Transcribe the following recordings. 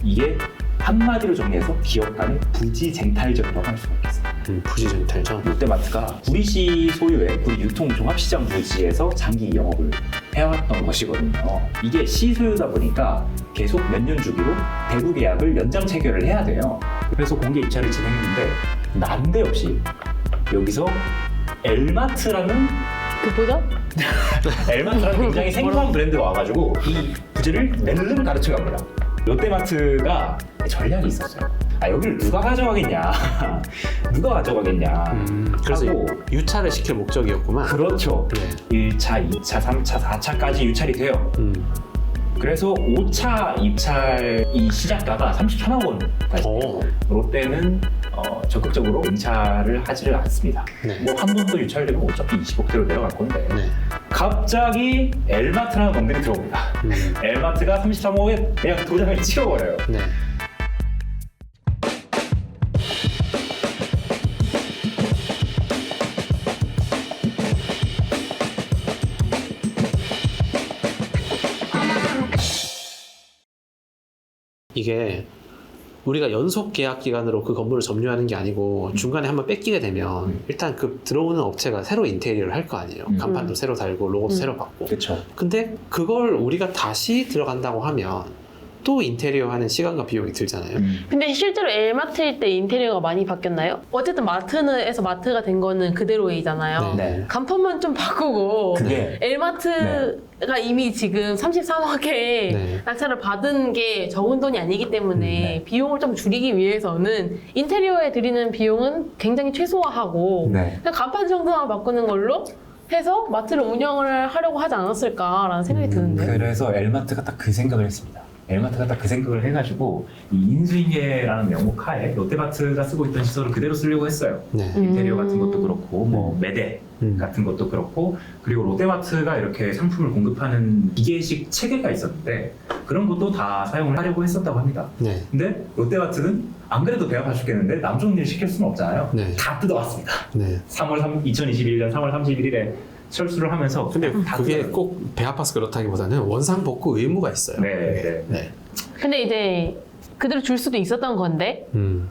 이게 한마디로 정리해서 기업 간의 부지쟁탈전이라고 할 수가 있겠습니다. 부지쟁탈전. 롯데마트가 구리시 소유의 구리 유통종합시장 부지에서 장기 영업을 해왔던 것이거든요. 이게 시소유다 보니까 계속 몇 년 주기로 대구 계약을 연장 체결을 해야 돼요. 그래서 공개 입찰을 진행했는데 난데없이 여기서 엘마트라는 뭐죠? 엘마트라는 굉장히 생소한 브랜드가 와가지고 이 부지를 낼름 가르쳐 갑니다. 롯데마트가 전략이 있었어요. 여기를 누가 가져가겠냐 누가 가져가겠냐 그래서 하고 유찰을 시킬 목적이었구만. 그렇죠. 네. 1차, 2차, 3차, 4차까지 유찰이 돼요. 그래서 5차 입찰 이 시작가가 33억 원까지 돼요. 롯데는 적극적으로 응찰을 하지를 않습니다. 네. 뭐 한 번 더 유찰되면 어차피 20억대로 내려갈 건데 네. 갑자기 엘마트라는 놈들이 들어옵니다. 엘마트가 33억에 그냥 도장을 찍어버려요. 네. 이게 우리가 연속 계약 기간으로 그 건물을 점유하는 게 아니고 중간에 한번 뺏기게 되면 일단 그 들어오는 업체가 새로 인테리어를 할 거 아니에요. 간판도 새로 달고 로고도 새로 받고. 그렇죠. 근데 그걸 우리가 다시 들어간다고 하면 또 인테리어 하는 시간과 비용이 들잖아요. 근데 실제로 엘마트일 때 인테리어가 많이 바뀌었나요? 어쨌든 마트에서 마트가 된 거는 그대로이잖아요. 네. 간판만 좀 바꾸고 그게 엘마트가 이미 지금 33억에 네. 낙찰을 받은 게 적은 돈이 아니기 때문에 네. 비용을 좀 줄이기 위해서는 인테리어에 들이는 비용은 굉장히 최소화하고 네. 그냥 간판 정도만 바꾸는 걸로 해서 마트를 운영을 하려고 하지 않았을까라는 생각이 드는데요. 그래서 엘마트가 딱 그 생각을 했습니다. 엘마트가 딱 그 생각을 해가지고 이 인수인계라는 명목 하에 롯데마트가 쓰고 있던 시설을 그대로 쓰려고 했어요. 네. 인테리어 같은 것도 그렇고 뭐 매대 음. 같은 것도 그렇고 그리고 롯데마트가 이렇게 상품을 공급하는 기계식 체계가 있었는데 그런 것도 다 사용을 하려고 했었다고 합니다. 네. 근데 롯데마트는 안 그래도 배가 다 죽겠는데 남 좋은 일 시킬 수는 없잖아요. 네. 다 뜯어왔습니다. 네. 2021년 3월 31일에 철수를 하면서 근데 다 그게 뜯어요. 꼭 배 아파서 그렇다기보다는 원상 복구 의무가 있어요. 네. 네. 근데 이제 그대로 줄 수도 있었던 건데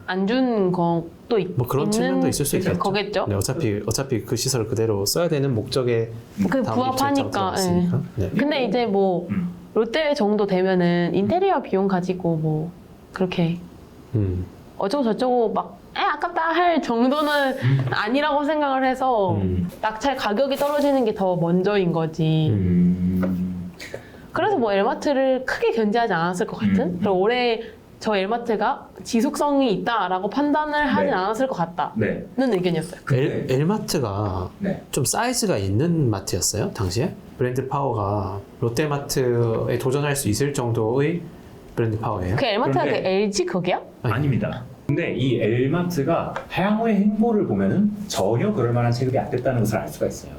안 준 것도 뭐 그런 측면도 있을 수 있겠죠. 거겠죠. 네, 어차피 그 시설을 그대로 써야 되는 목적에 그 다음 부합하니까. 입찰자가 들어갔으니까. 네. 근데 이제 뭐 롯데 정도 되면은 인테리어 비용 가지고 뭐 그렇게 어쩌고 저쩌고 막 아깝다 할 정도는 아니라고 생각을 해서 낙찰 가격이 떨어지는 게 더 먼저인 거지. 그래서 뭐 엘마트를 크게 견제하지 않았을 것 같은? 그리고 올해 저 엘마트가 지속성이 있다라고 판단을 하진 네. 않았을 것 같다는 네. 의견이었어요. 엘마트가 네. 좀 사이즈가 있는 마트였어요 당시에? 브랜드 파워가 롯데마트에 도전할 수 있을 정도의 브랜드 파워예요? 그 엘마트가 그 그런데- LG 거기야? 아닙니다. 근데 이 엘마트가 향후의 행보를 보면은 전혀 그럴 만한 체급이 안 됐다는 것을 알 수가 있어요.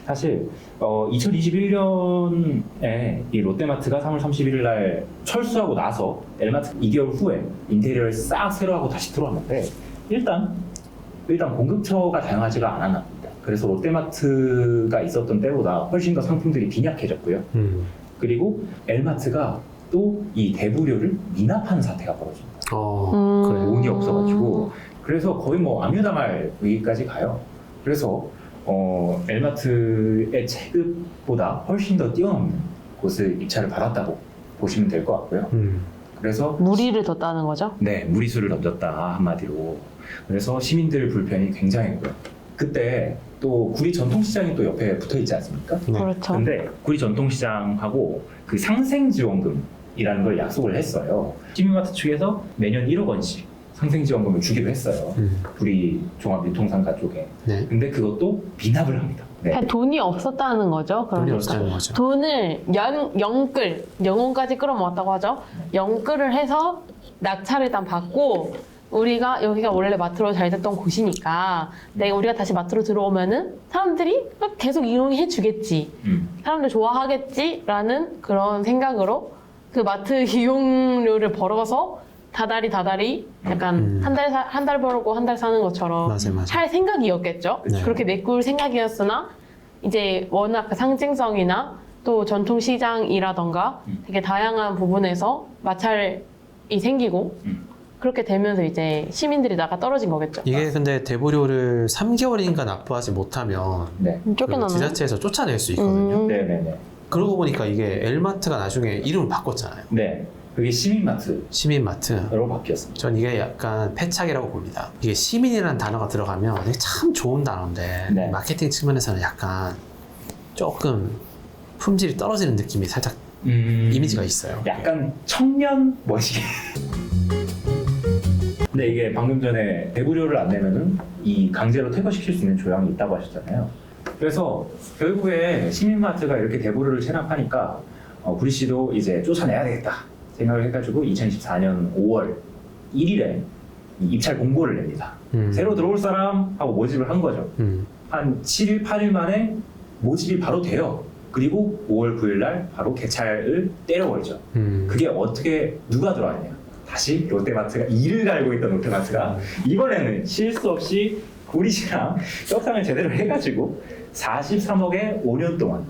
사실 2021년에 이 롯데마트가 3월 31일 날 철수하고 나서 엘마트 2개월 후에 인테리어를 싹 새로 하고 다시 들어왔는데 일단 공급처가 다양하지가 않았습니다. 그래서 롯데마트가 있었던 때보다 훨씬 더 상품들이 빈약해졌고요. 그리고 엘마트가 또 이 대부료를 미납하는 사태가 벌어집니다. 그래요. 돈이 없어가지고 그래서 거의 뭐 아뮤다말 위기까지 가요. 그래서 엘마트의 체급보다 훨씬 더 뛰어넘는 곳을 입찰을 받았다고 보시면 될 것 같고요. 그래서 무리를 뒀다는 거죠? 네, 무리수를 던졌다 한마디로. 그래서 시민들 불편이 굉장했고요. 그때 또 구리 전통시장이 또 옆에 붙어 있지 않습니까? 네. 그렇죠. 근데 구리 전통시장하고 그 상생지원금이라는 걸 약속을 했어요. 시민마트 측에서 매년 1억 원씩 상생지원금을 주기로 했어요. 구리 종합유통상가 쪽에. 네. 근데 그것도 미납을 합니다. 네. 그냥 돈이 없었다는 거죠. 돈이 그러니까. 없었다는 거죠. 돈을 영혼까지 끌어모았다고 하죠. 영끌을 해서 낙찰을 일단 받고 우리가 여기가 원래 마트로 잘 됐던 곳이니까 우리가 다시 마트로 들어오면은 사람들이 계속 이용해 주겠지. 사람들 좋아하겠지라는 그런 생각으로 그 마트 이용료를 벌어서 다달이 약간 한 달 벌고 한 달 사는 것처럼 맞아요. 할 생각이었겠죠. 네. 그렇게 메꿀 생각이었으나 이제 워낙 그 상징성이나 또 전통시장이라던가 되게 다양한 부분에서 마찰 생기고 그렇게 되면서 이제 시민들이 나가 떨어진 거겠죠. 이게 근데 대부료를 3개월인가 납부하지 못하면 네. 그 쫓겨나나요? 지자체에서 쫓아낼 수 있거든요. 네네네. 그러고 보니까 이게 엘마트가 나중에 이름을 바꿨잖아요. 네. 그게 시민마트로 시민마트. 바뀌었습니다. 전 이게 약간 패착이라고 봅니다. 이게 시민이라는 단어가 들어가면 이게 참 좋은 단어인데 네. 마케팅 측면에서는 약간 조금 품질이 떨어지는 느낌이 살짝 이미지가 있어요. 약간 청년 멋이. 근데 이게 방금 전에 대부료를 안 내면은 이 강제로 퇴거시킬 수 있는 조항이 있다고 하셨잖아요. 그래서 결국에 시민마트가 이렇게 대부료를 체납하니까 구리씨도 이제 쫓아내야 되겠다 생각을 해가지고 2024년 5월 1일에 입찰 공고를 냅니다. 새로 들어올 사람 하고 모집을 한 거죠. 한 7일, 8일 만에 모집이 바로 돼요. 그리고 5월 9일 날 바로 개찰을 때려버리죠. 그게 어떻게 누가 들어왔냐? 다시 롯데마트가 이를 갈고 있던 롯데마트가 이번에는 실수 없이 구리씨랑 협상을 제대로 해가지고 43억에 5년 동안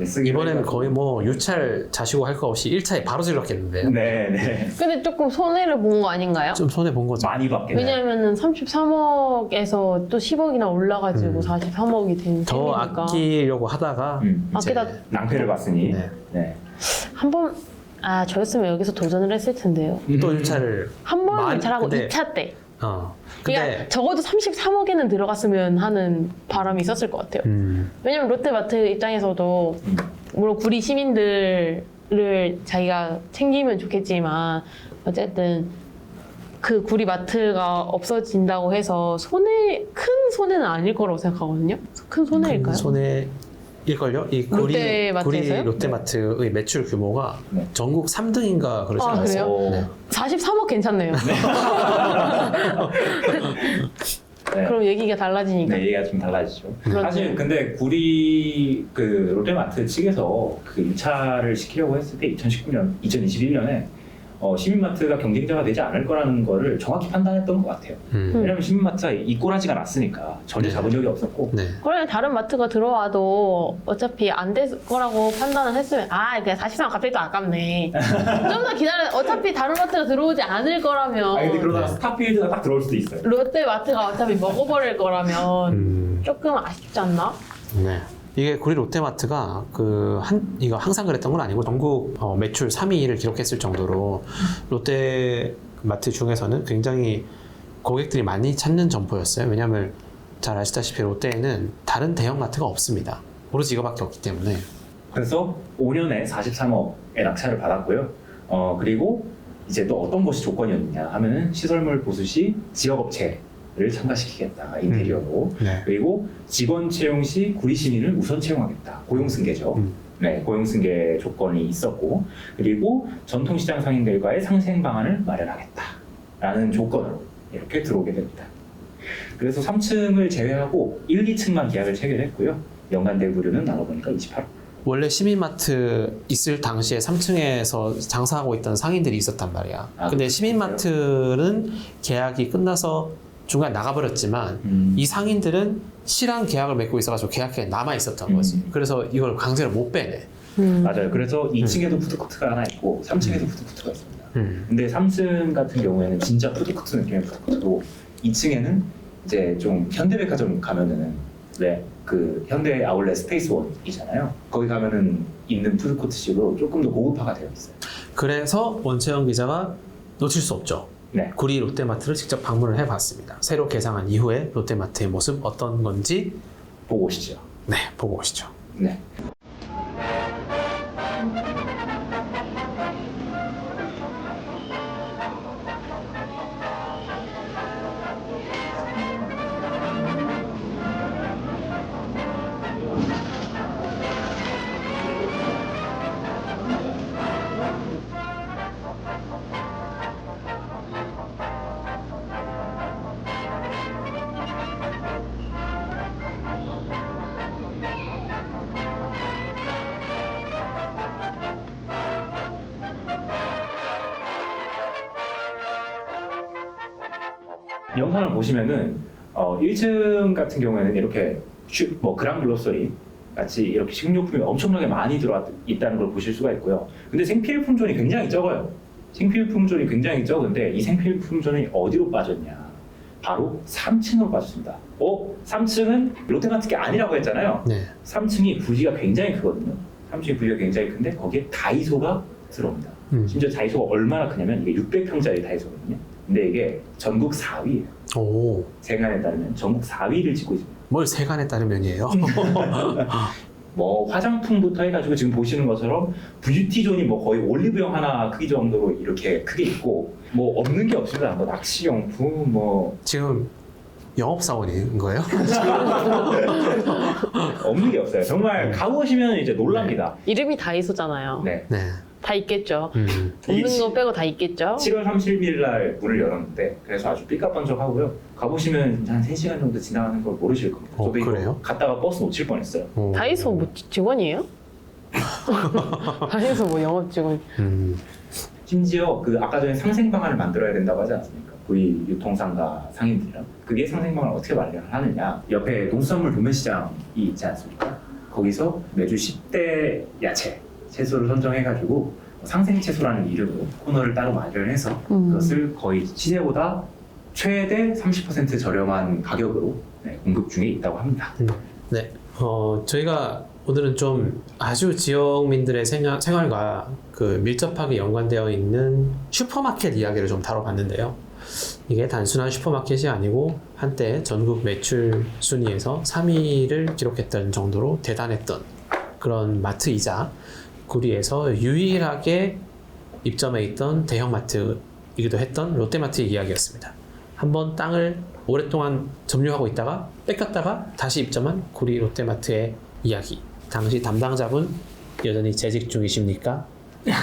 쓰기로 이번에는 해가지고. 거의 뭐 유찰 자시고 할 거 없이 1차에 바로 질렀겠는데요. 네네. 근데 조금 손해를 본 거 아닌가요? 좀 손해 본 거죠. 많이 받겠네. 왜냐면은 33억에서 또 10억이나 올라가지고 43억이 된 더 셈이니까. 아끼려고 하다가 이제 아끼다 낭패를 봤으니. 네. 네. 한번 저였으면 여기서 도전을 했을 텐데요. 또 유찰을 한 번 많이- 유찰하고 근데- 2차 때. 근데 그러니까 적어도 33억에는 들어갔으면 하는 바람이 있었을 것 같아요. 왜냐면 롯데마트 입장에서도 물론 구리 시민들을 자기가 챙기면 좋겠지만 어쨌든 그 구리 마트가 없어진다고 해서 큰 손해는 아닐 거라고 생각하거든요. 큰 손해일까요? 손해일걸요? 이 롯데마트에서요? 구리 롯데마트의 매출 규모가 네. 전국 3등인가 그러지 아, 않았어요? 그래요? 네. 43억 괜찮네요. 네. 그럼 얘기가 달라지니까. 네, 얘기가 좀 달라지죠. 그렇죠. 사실 근데 구리 그 롯데마트 측에서 그 유찰을 시키려고 했을 때 2021년에 시민마트가 경쟁자가 되지 않을 거라는 거를 정확히 판단했던 것 같아요. 왜냐면 시민마트가 이 꼬라지가 났으니까 전혀 네. 잡은 적이 없었고. 네. 그래 다른 마트가 들어와도 어차피 안 될 거라고 판단을 했으면 그냥 사실상 갑자기 또 아깝네. 좀 더 기다려. 어차피 다른 마트가 들어오지 않을 거라면 근데 그러다가 네. 스타필드가 딱 들어올 수도 있어요. 롯데 마트가 어차피 먹어버릴 거라면 조금 아쉽지 않나? 네. 이게 구리 롯데마트가 이거 항상 그랬던 건 아니고 전국 매출 3위를 기록했을 정도로 롯데마트 중에서는 굉장히 고객들이 많이 찾는 점포였어요. 왜냐하면 잘 아시다시피 롯데에는 다른 대형마트가 없습니다. 오로지 이거밖에 없기 때문에. 그래서 5년에 43억의 낙찰을 받았고요. 그리고 이제 또 어떤 것이 조건이었느냐 하면은 시설물 보수 시 지역업체를 참가시키겠다 인테리어로. 네. 그리고 직원 채용 시 구리 시민을 우선 채용하겠다. 고용승계죠. 네, 고용승계 조건이 있었고, 그리고 전통시장 상인들과의 상생 방안을 마련하겠다라는 조건으로 이렇게 들어오게 됩니다. 그래서 3층을 제외하고 1, 2층만 계약을 체결했고요. 연간 대부료는 나눠보니까 28억. 원래 시민마트 있을 당시에 3층에서 장사하고 있던 상인들이 있었단 말이야. 근데 시민마트는 계약이 끝나서 중간에 나가버렸지만 이 상인들은 시랑 계약을 맺고 있어가지고 계약기간이 남아 있었던 거지. 그래서 이걸 강제로 못 빼내. 맞아요. 그래서 2층에도 푸드코트가 하나 있고 3층에도 푸드코트가 있습니다. 근데 3층 같은 경우에는 진짜 푸드코트 느낌의 푸드코트고 2층에는 이제 좀 현대백화점 가면은 그 현대 아울렛 스페이스 원이잖아요. 거기 가면은 있는 푸드코트식으로 조금 더 고급화가 되어 있어요. 그래서 원채영 기자가 놓칠 수 없죠. 네. 구리 롯데마트를 직접 방문을 해봤습니다. 새로 개장한 이후에 롯데마트의 모습 어떤 건지 보고 오시죠. 네, 보고 오시죠. 네. 영상을 보시면은 1층 같은 경우에는 이렇게 그랑 글로서리 같이 이렇게 식료품이 엄청나게 많이 들어와 있다는 걸 보실 수가 있고요. 근데 생필품존이 굉장히 적어요. 생필품존이 굉장히 적은데 이 생필품존이 어디로 빠졌냐? 바로 3층으로 빠졌습니다. 3층은 롯데마트 게 아니라고 했잖아요. 네. 3층이 부지가 굉장히 크거든요. 3층이 부지가 굉장히 큰데 거기에 다이소가 들어옵니다. 심지어 다이소가 얼마나 크냐면 이게 600평짜리 다이소거든요. 근데 이게 전국 4위예요. 오, 세간에 따르면 전국 4위를 찍고 있습니다. 뭘 세간에 따르면이에요? 뭐 화장품부터 해가지고 지금 보시는 것처럼 뷰티존이 뭐 거의 올리브영 하나 크기 정도로 이렇게 크게 있고 뭐 없는 게 없습니다. 뭐 낚시용품 뭐 지금 영업사원인 거예요? 없는 게 없어요. 정말 가보시면 이제 놀랍니다. 이름이 다이소잖아요. 네. 네. 다 있겠죠. 이게 없는 거 빼고 다 있겠죠. 7월 30일 날 문을 열었는데 그래서 아주 삐까번쩍하고요. 가보시면 한 3시간 정도 지나가는 걸 모르실 겁니다. 저도 이거 그래요? 갔다가 버스 놓칠 뻔했어요. 오. 다이소 뭐 직원이에요? 다이소 뭐 영업 직원. 심지어 그 아까 전에 상생 방안을 만들어야 된다고 하지 않습니까? 우리 유통상가 상인들이랑 그게 상생 방안을 어떻게 마련하느냐? 옆에 농수산물 도매시장이 있지 않습니까? 거기서 매주 10대 야채 채소를 선정해가지고 상생 채소라는 이름으로 코너를 따로 마련해서 그것을 거의 시세보다 최대 30% 저렴한 가격으로 공급 중에 있다고 합니다. 네. 저희가 오늘은 좀 아주 지역민들의 생활과 그 밀접하게 연관되어 있는 슈퍼마켓 이야기를 좀 다뤄봤는데요. 이게 단순한 슈퍼마켓이 아니고 한때 전국 매출 순위에서 3위를 기록했던 정도로 대단했던 그런 마트이자 구리에서 유일하게 입점해 있던 대형마트이기도 했던 롯데마트의 이야기였습니다. 한번 땅을 오랫동안 점유하고 있다가 뺏겼다가 다시 입점한 구리 롯데마트의 이야기. 당시 담당자분 여전히 재직 중이십니까? 네.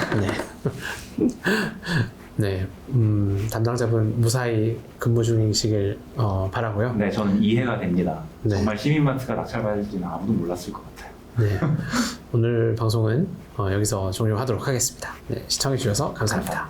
네. 담당자분 무사히 근무 중이시길 바라고요. 네, 저는 이해가 됩니다. 네. 정말 시민마트가 낙찰받을지는 아무도 몰랐을 것 같아요. 네. 오늘 방송은 여기서 종료하도록 하겠습니다. 네, 시청해주셔서 감사합니다.